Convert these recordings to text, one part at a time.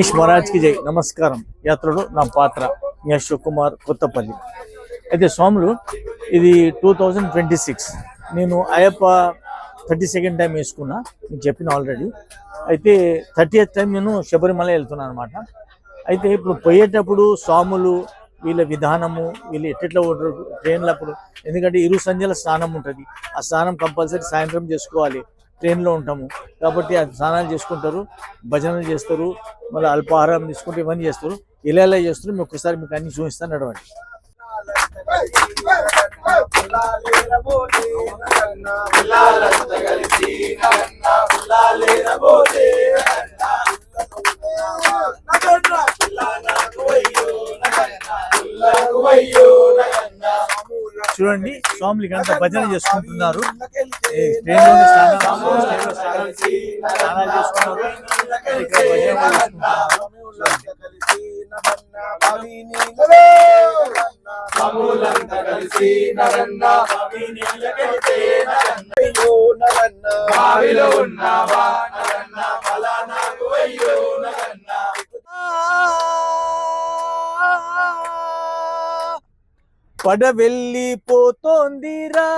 గణేష్ మహారాజ్కి జై. నమస్కారం. యాత్రలో నా పాత్ర మీ అశోక్ కుమార్ కొత్తపల్లి. అయితే స్వాములు ఇది 2026 నేను అయ్యప్ప 32nd టైం వేసుకున్నా, మీకు చెప్పిన ఆల్రెడీ. అయితే 30th టైం నేను శబరిమల వెళ్తున్నాను అనమాట. అయితే ఇప్పుడు పోయేటప్పుడు స్వాములు వీళ్ళ విధానము, వీళ్ళు ఎట్లా ఉంటారు ట్రైన్లప్పుడు, ఎందుకంటే ఇరు సంధ్యల స్నానం ఉంటుంది. ఆ స్నానం కంపల్సరీ సాయంత్రం చేసుకోవాలి, ట్రైన్లో ఉంటాము కాబట్టి అది స్నానాలు చేసుకుంటారు, భజనలు చేస్తారు, మళ్ళీ అల్పాహారం తీసుకుంటే ఇవన్నీ చేస్తారు. ఇలా చేస్తారు. మీకు ఒకసారి మీకు అన్ని చూపిస్తాను, నడవండి. చూడండి, స్వాములకి అంతా భజన చేసుకుంటున్నారు. ట్రైన్లోనే స్నానాలు చేసుకున్నారు. ఇక్కడ పడవెళ్ళిపోతోందిరా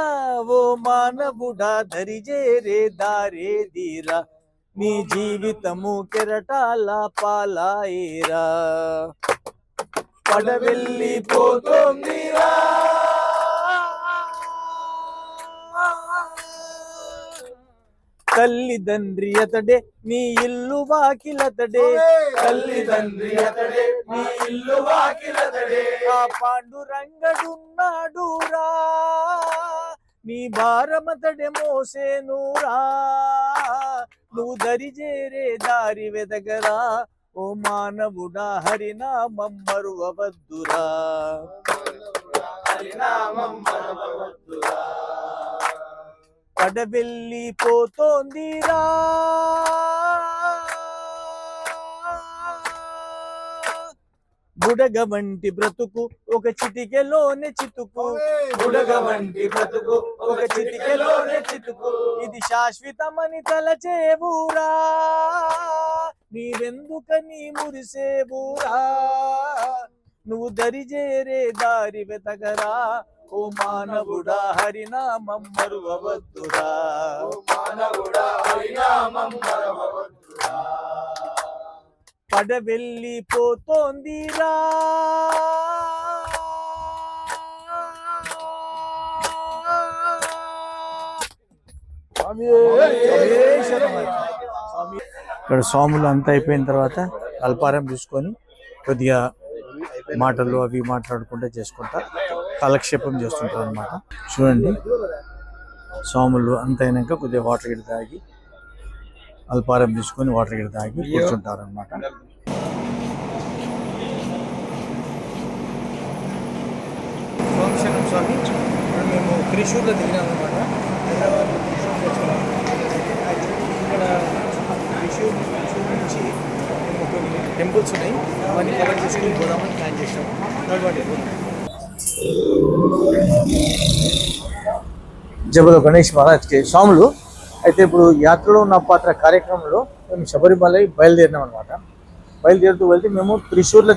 ఓ మానవుడా, దరిజేరే దారేదిరా, నీ జీవితము కెరటాల పాలాయిరా. పడవెళ్ళిపోతోందిరా తల్లిదండ్రి అతడే నీ ఇల్లు వాకిలతడే, తల్లిదండ్రి అతడే నీ ఇల్లు వాకిలతడే, ఆ పాండురంగడున్నాడురా నీ భారమతడే మోసేనురా, నువ్వు దరిజేరే దారి వెదగరా ఓ మానవుడా, హరినామం మరువవద్దురా, హరినామం మరువవద్దురా. పడవెళ్ళిపోతోందిరా బుడగ వంటి బ్రతుకు ఒక చిటికెలోనే చితుకు, బుడగ వంటి బ్రతుకు ఒక చిటికెలోనే చితుకు, ఇది శాశ్వతమని తలచేవురా, నీవెందుకని మురిసేవురా, నువ్వు దరిజేరే దారి వెతగరా ఓ మానవుడా, హరినామం మరువవద్దురా, ఓ మానవుడా, హరినామం మరువవద్దురా. పడవెళ్ళిపోతోందిరా ఇక్కడ స్వాములు అంతా అయిపోయిన తర్వాత అల్పారం తీసుకొని కొద్దిగా మాటలు అవి మాట్లాడుకుంటూ చేసుకుంటా కాలక్షేపం చేస్తుంటారు అనమాట. చూడండి, స్వాములు అంత అయినాక కొద్దిగా వాటర్ గిడ తాగి అల్పారం తీసుకొని వాటర్ గిడ తాగి కూర్చుంటారు అనమాట. సోమశేఖరం స్వామి మేము త్రిశూర్లో దిగినామన్నమాట. హైదరాబాద్ ఇక్కడ త్రిశూర్ నుంచి మేము కొన్ని టెంపుల్స్ ఉన్నాయి, అవన్నీ కవర్ చేసుకుని పోదామని ప్లాన్ చేసాము. జబలో గణేష్ మహారాజ్కి స్వాములు. అయితే ఇప్పుడు యాత్రలో నా పాత్ర కార్యక్రమంలో మేము శబరిమల బయలుదేరినాం అనమాట. బయలుదేరుతూ వెళ్తే మేము త్రిశూర్లో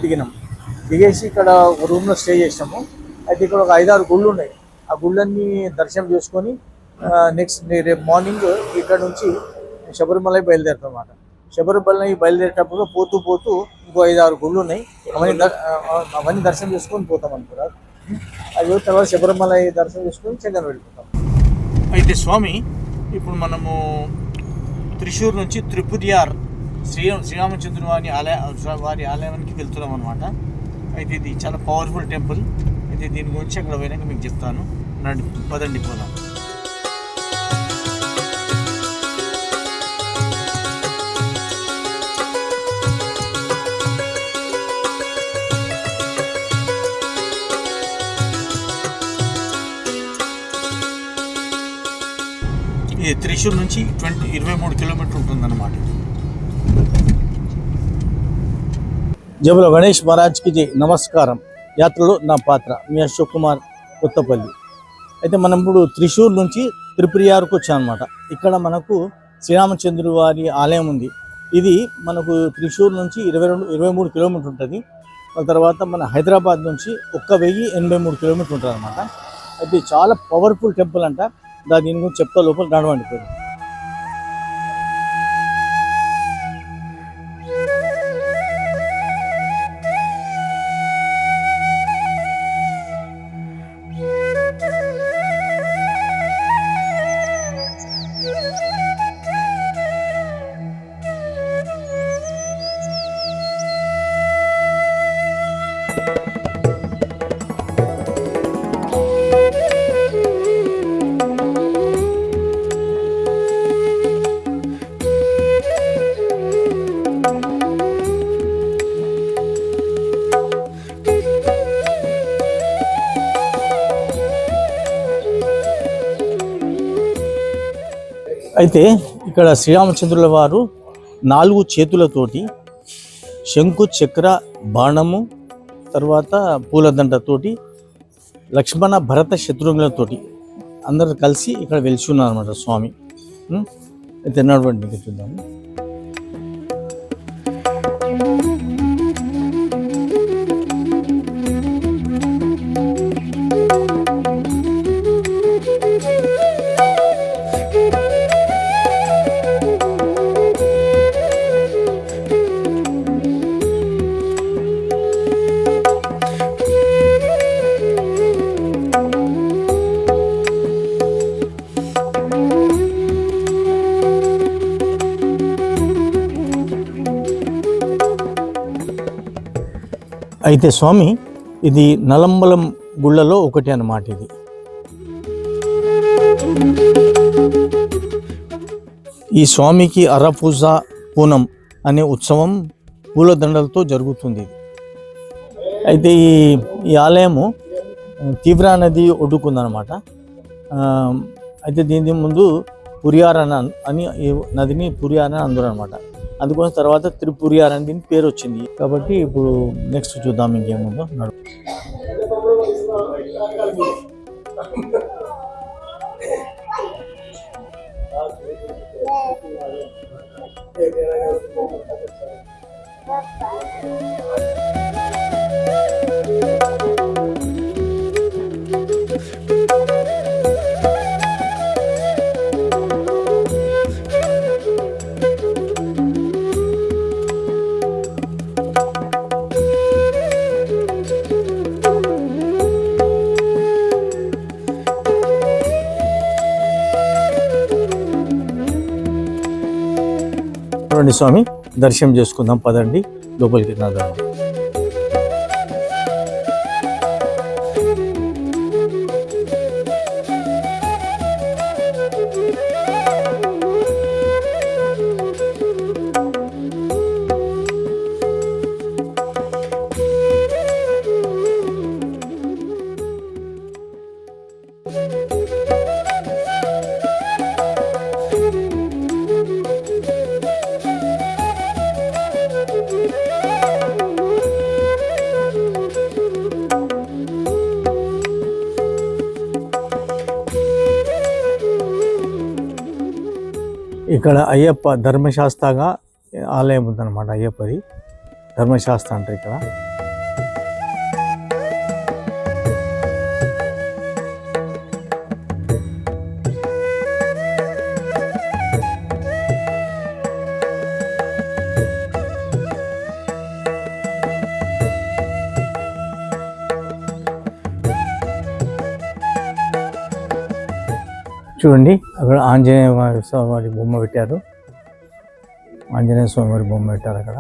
దిగేసి ఇక్కడ ఒక రూమ్లో స్టే చేసాము. అయితే ఇక్కడ ఒక 5-6 గుళ్ళు ఉన్నాయి. ఆ గుళ్ళన్నీ దర్శనం చేసుకొని నెక్స్ట్ రేపు మార్నింగ్ ఇక్కడ నుంచి శబరిమల బయలుదేరుతాం అన్నమాట. శబరిమల బయలుదేరేటప్పుడు పోతూ ఇంకో 5-6 గుళ్ళు ఉన్నాయి, అవన్నీ దర్శనం చేసుకొని పోతాం అనుకున్నారు. అది తర్వాత శబరిమల దర్శనం చేసుకొని చెంగన్ వెళ్ళిపోతాం. అయితే స్వామి ఇప్పుడు మనము త్రిశూర్ నుంచి త్రిపురియార్ శ్రీరామచంద్రుని వారి ఆలయానికి వెళ్తున్నాం అనమాట. అయితే ఇది చాలా పవర్ఫుల్ టెంపుల్. అయితే దీని గురించి అక్కడ పోయినాక మీకు చెప్తాను. పదండి పోదాం. త్రిశూర్ నుంచి 23 కిలోమీటర్ ఉంటుందన్నమాట. జబలో గణేష్ మహారాజ్కి జై. నమస్కారం. యాత్రలో నా పాత్ర మీ అశోక్ కుమార్ కొత్తపల్లి. అయితే మనం ఇప్పుడు త్రిశూర్ నుంచి త్రిపురియార్కు వచ్చాం అనమాట. ఇక్కడ మనకు శ్రీరామచంద్రు వారి ఆలయం ఉంది. ఇది మనకు త్రిశూర్ నుంచి 23 కిలోమీటర్ ఉంటుంది. తర్వాత మన హైదరాబాద్ నుంచి 1083 కిలోమీటర్ ఉంటుంది అనమాట. అయితే చాలా పవర్ఫుల్ టెంపుల్ అంట. దీని గురించి చెప్తా, లోపల నడవండి. అయితే ఇక్కడ శ్రీరామచంద్రుల వారు 4 చేతులతోటి శంకు చక్ర బాణము, తర్వాత పూలదండతోటి, లక్ష్మణ భరత శత్రుఘ్నులతోటి అందరు కలిసి ఇక్కడ వెలిసి ఉన్నారు అన్నమాట స్వామి. అయితే నడవండి చూద్దాము. అయితే స్వామి ఇది నలంబలం గుళ్ళలో ఒకటి అన్నమాట. ఇది ఈ స్వామికి అరపూజ పూనం అనే ఉత్సవం పూలదండలతో జరుగుతుంది. అయితే ఈ ఆలయము తీవ్రా నది ఒడ్డుకుందనమాట. అయితే దీని ముందు పురియార్ అని ఈ నదిని పురియార్ అని అందరూ అనమాట. అందుకోసం తర్వాత త్రిపురియార్ అని దీని పేరు వచ్చింది. కాబట్టి ఇప్పుడు నెక్స్ట్ చూద్దాం ఇంకేముందో. స్వామి దర్శనం చేసుకుందాం, పదండి లోపలికి నడవండి. ఇక్కడ అయ్యప్ప ధర్మశాస్త్రగా ఆలయం ఉందన్నమాట. అయ్యప్పది ధర్మశాస్త్ర అంటే ఇక్కడ. చూడండి అక్కడ ఆంజనేయ స్వామి బొమ్మ పెట్టారు. ఆంజనేయ స్వామి బొమ్మ పెట్టారు అక్కడ.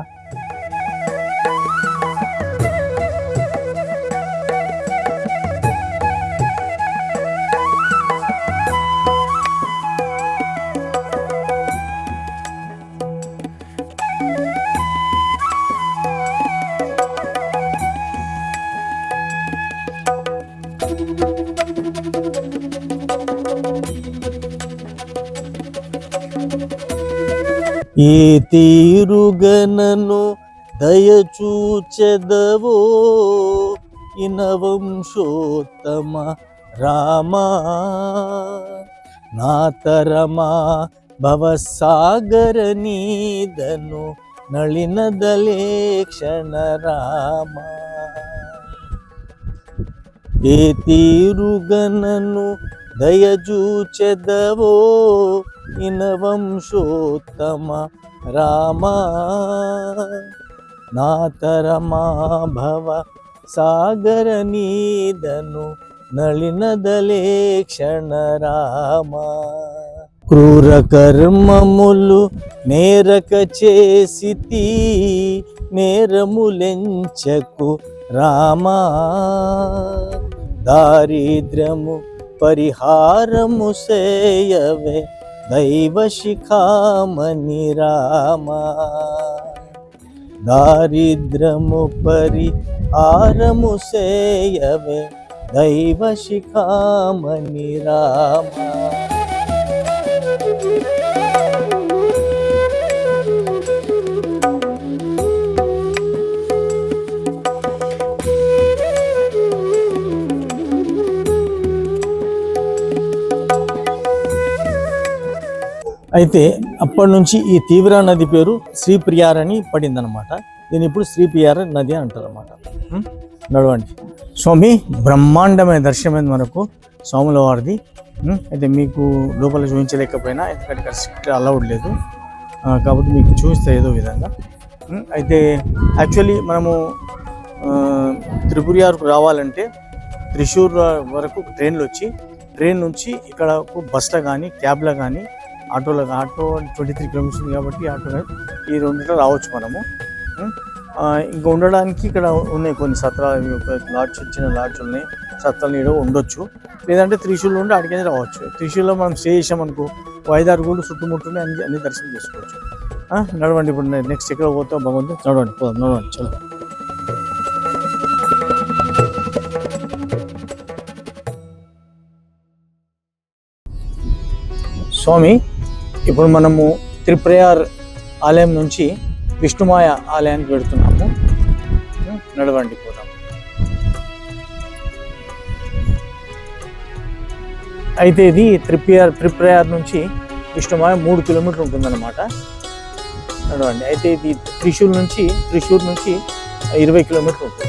ఈ తీరుగనను దయచూచెదవో ఇనవంశోత్తమ రామా, నాతరమా ಭವಸಾಗರ ನೀದನು ನಳಿನದಲೇ ಕ್ಷಣ ರಾಮ. ఏ తీరుగనను దయజూచెదవో ఇనవంశోత్తమ రామ. నాతరమా భవ సాగర నీదను నళినదలే క్షణ రామ. క్రూర కర్మములు నేరక చేసితి నేరములెంచకు రామా. దారిద్ర్యము పరిహారము సేయవే దైవ శిఖామణి రామా. దారిద్ర్యము పరిహారము సేయవే దైవ శిఖామణి రామా. అయితే అప్పటి నుంచి ఈ తీవ్ర నది పేరు శ్రీప్రియార్ అని పడిందనమాట. దీన్ని ఇప్పుడు శ్రీప్రియార్ నది అంటారన్నమాట. నడవండి. స్వామి బ్రహ్మాండమైన దర్శనమైంది మనకు స్వాముల వారిది. అయితే మీకు లోపల చూపించలేకపోయినా ఎందుకంటే ఇక్కడ స్ట్రిక్ట్ అలౌడ్ లేదు కాబట్టి మీకు చూస్తే ఏదో విధంగా. అయితే యాక్చువల్లీ మనము త్రిపురియార్కు రావాలంటే త్రిశూర్ వరకు ట్రైన్లు వచ్చి ట్రైన్ నుంచి ఇక్కడ బస్లో కానీ క్యాబ్లో కానీ ఆటో 23 కిలోమీటర్స్ కాబట్టి ఆటో ఈ రెండింటిలో రావచ్చు మనము. ఇంకా ఉండడానికి ఇక్కడ ఉన్నాయి కొన్ని సత్రాలు, లాడ్జ్, చిన్న లాడ్జ్ ఉన్నాయి, సత్రాలు నీడ ఉండొచ్చు. లేదంటే త్రిశూర్లో ఉండి అడిగేది రావచ్చు. త్రిశూర్లో మనం స్టే చేసామనుకో 5-6 గూళ్ళు చుట్టుముట్టుని అన్ని దర్శనం చేసుకోవచ్చు. నడవండి. ఇప్పుడు నెక్స్ట్ ఎక్కడ పోతాం బాగుంది. నడవండి, పోదాం. నడవండి. చలో. స్వామి ఇప్పుడు మనము త్రిప్రయార్ ఆలయం నుంచి విష్ణుమాయ ఆలయానికి వెళుతున్నాము. నడవండి, పోదాం. అయితే ఇది త్రిప్రయార్ నుంచి విష్ణుమాయ 3 కిలోమీటర్లు ఉంటుందన్నమాట. నడవండి. అయితే ఇది త్రిశూర్ నుంచి 20 కిలోమీటర్లు ఉంటుంది.